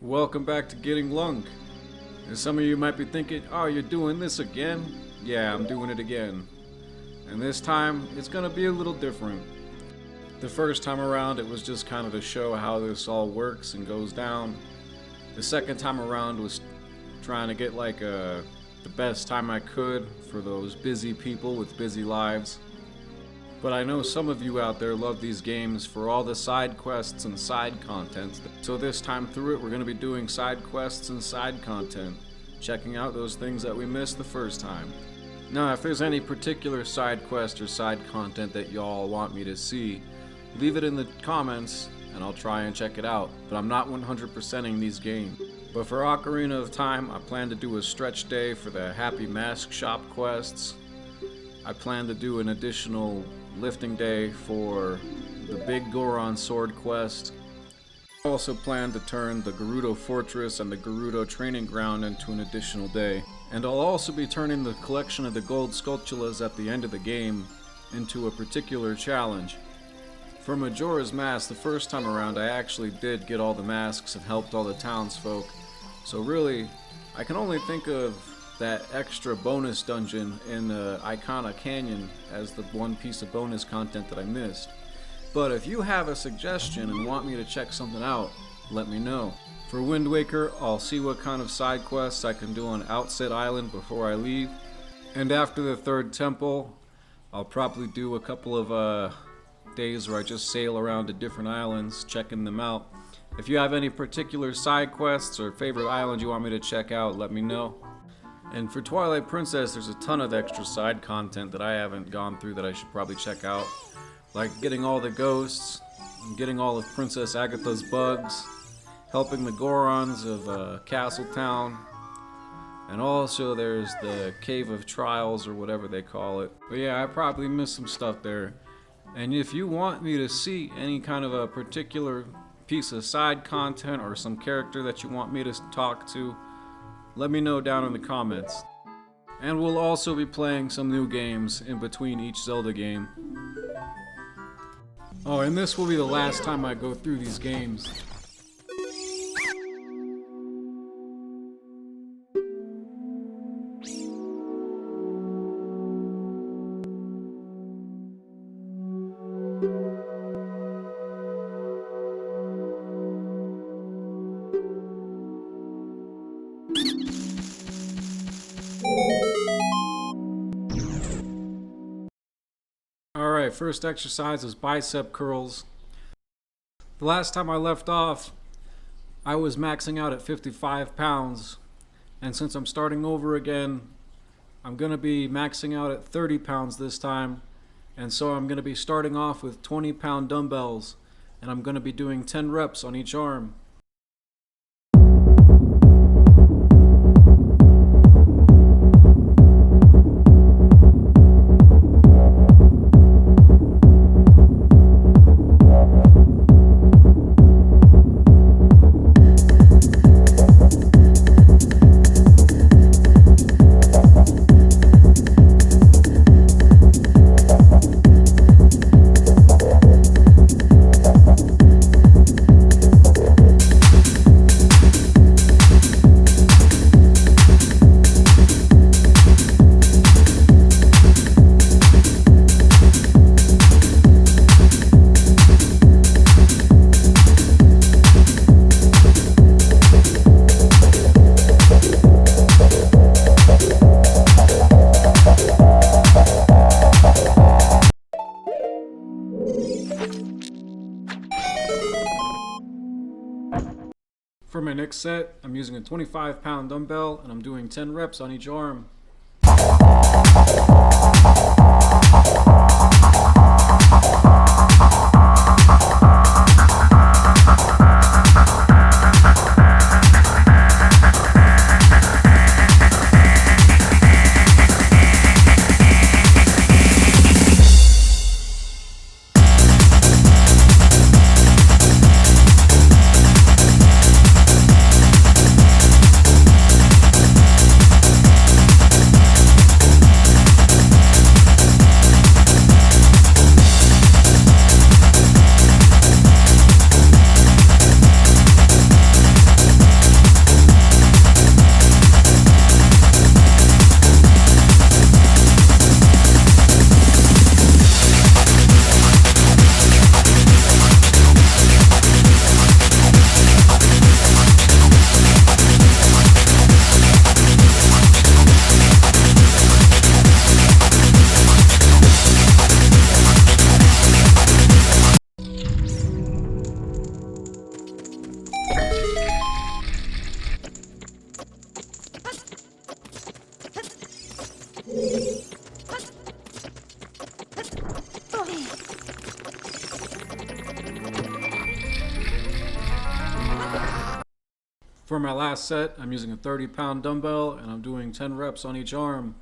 Welcome back to Getting Lunk. And some of you might be thinking, oh, you're doing this again? Yeah, I'm doing it again. And this time, it's gonna be a little different. The first time around, it was just kind of to show how this all works and goes down. The second time around was trying to get the best time I could for those busy people with busy lives. But I know some of you out there love these games for all the side quests and side content. So this time through it, we're going to be doing side quests and side content, checking out those things that we missed the first time. Now, if there's any particular side quest or side content that y'all want me to see, leave it in the comments and I'll try and check it out. But I'm not 100%ing these games. But for Ocarina of Time, I plan to do a stretch day for the Happy Mask Shop quests. I plan to do an additional lifting day for the Big Goron Sword quest. I also plan to turn the Gerudo Fortress and the Gerudo Training Ground into an additional day. And I'll also be turning the collection of the gold sculptulas at the end of the game into a particular challenge. For Majora's Mask, the first time around I actually did get all the masks and helped all the townsfolk. So really, I can only think of that extra bonus dungeon in the Icona Canyon as the one piece of bonus content that I missed. But if you have a suggestion and want me to check something out, let me know. For Wind Waker, I'll see what kind of side quests I can do on Outset Island before I leave. And after the third temple, I'll probably do a couple of days where I just sail around to different islands, checking them out. If you have any particular side quests or favorite island you want me to check out, let me know. And for Twilight Princess, there's a ton of extra side content that I haven't gone through that I should probably check out. Like getting all the ghosts, getting all of Princess Agatha's bugs, helping the Gorons of Castletown, and also there's the Cave of Trials or whatever they call it. But yeah, I probably missed some stuff there. And if you want me to see any kind of a particular piece of side content or some character that you want me to talk to, let me know down in the comments. And we'll also be playing some new games in between each Zelda game. Oh, and this will be the last time I go through these games. Alright, first exercise is bicep curls. The last time I left off, I was maxing out at 55 pounds. And since I'm starting over again, I'm going to be maxing out at 30 pounds this time. And so I'm going to be starting off with 20-pound dumbbells. And I'm going to be doing 10 reps on each arm. For my next set, I'm using a 25-pound dumbbell and I'm doing 10 reps on each arm. For my last set, I'm using a 30-pound dumbbell and I'm doing 10 reps on each arm.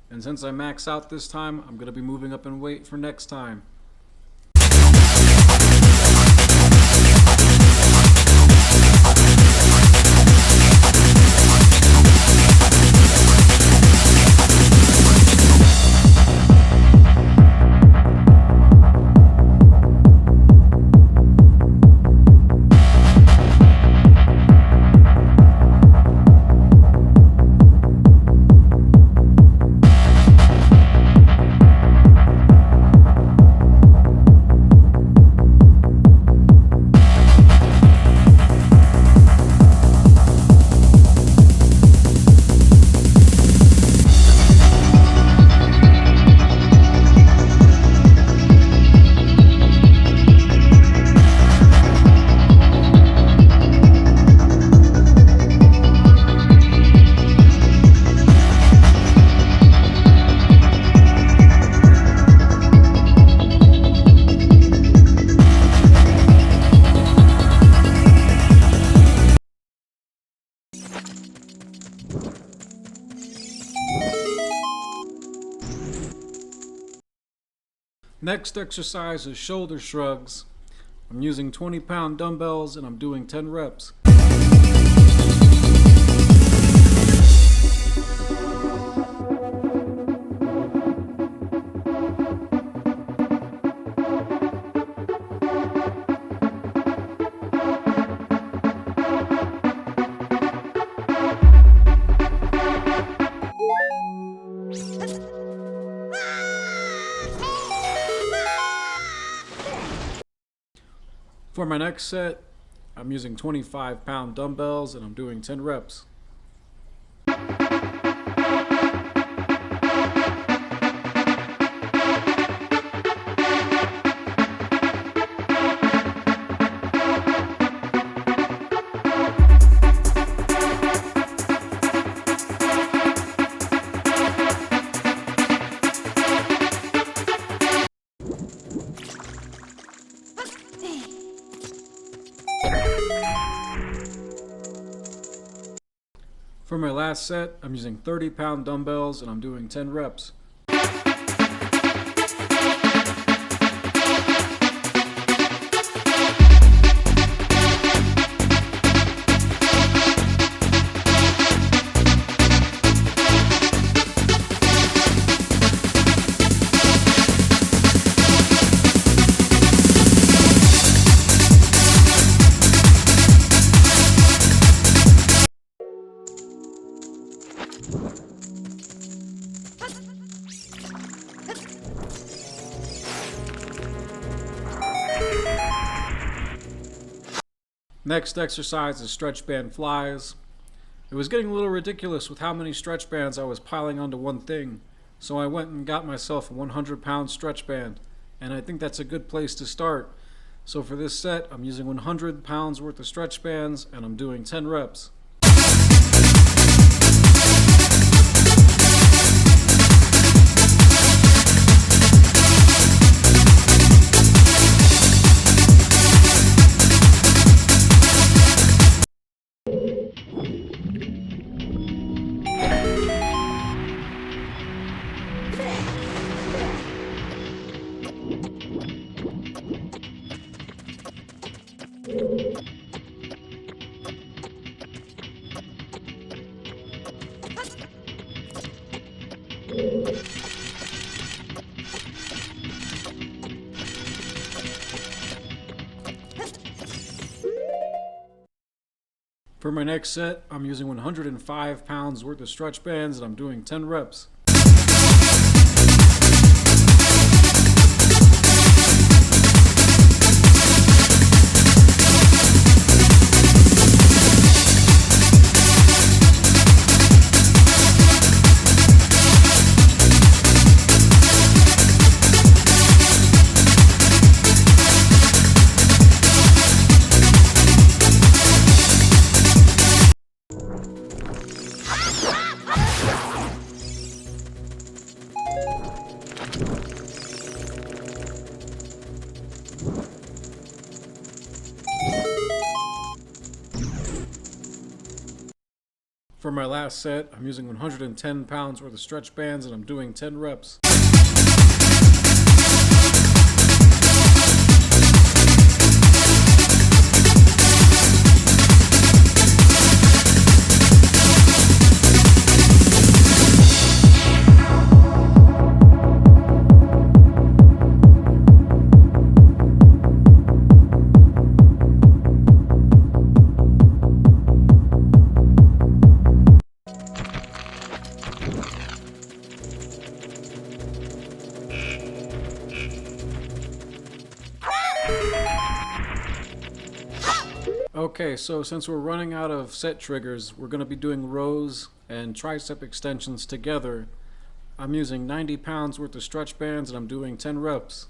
And since I max out this time, I'm going to be moving up in weight for next time. Next exercise is shoulder shrugs. I'm using 20-pound dumbbells and I'm doing 10 reps. For my next set, I'm using 25-pound dumbbells and I'm doing 10 reps. For my last set, I'm using 30-pound dumbbells and I'm doing 10 reps. Next exercise is stretch band flies. It was getting a little ridiculous with how many stretch bands I was piling onto one thing, so I went and got myself a 100-pound stretch band, and I think that's a good place to start. So for this set, I'm using 100 pounds worth of stretch bands and I'm doing 10 reps. For my next set, I'm using 105 pounds worth of stretch bands and I'm doing 10 reps. For my last set, I'm using 110 pounds worth of stretch bands and I'm doing 10 reps. Okay, so since we're running out of set triggers, we're going to be doing rows and tricep extensions together. I'm using 90 pounds worth of stretch bands and I'm doing 10 reps.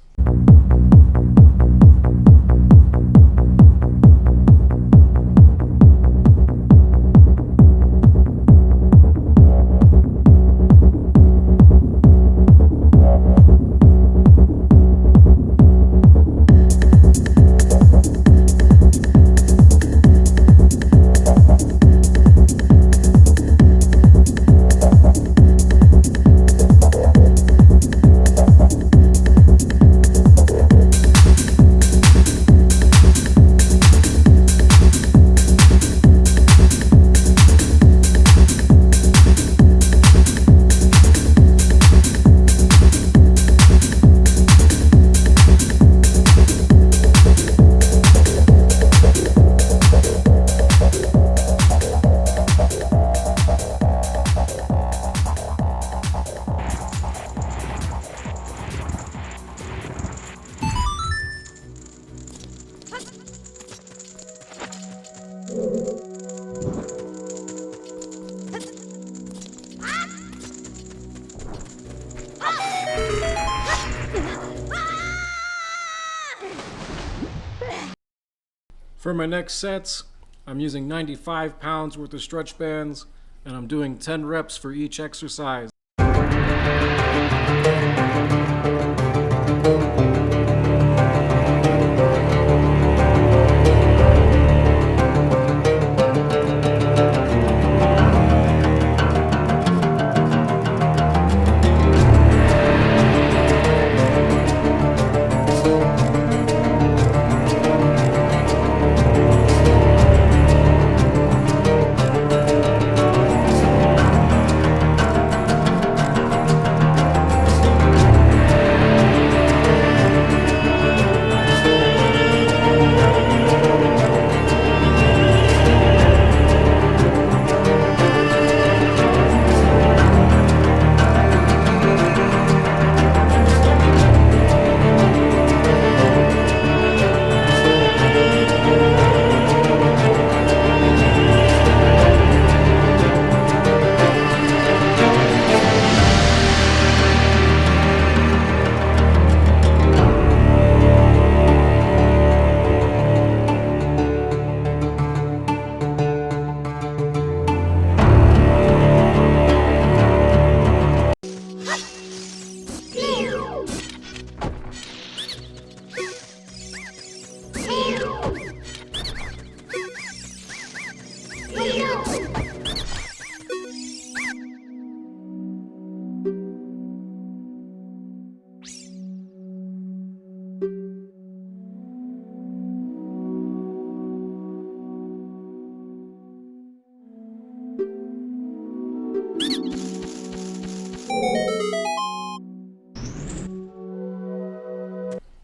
For my next sets, I'm using 95 pounds worth of stretch bands and I'm doing 10 reps for each exercise.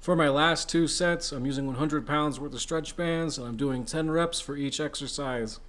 For my last two sets, I'm using 100 pounds worth of stretch bands and I'm doing 10 reps for each exercise.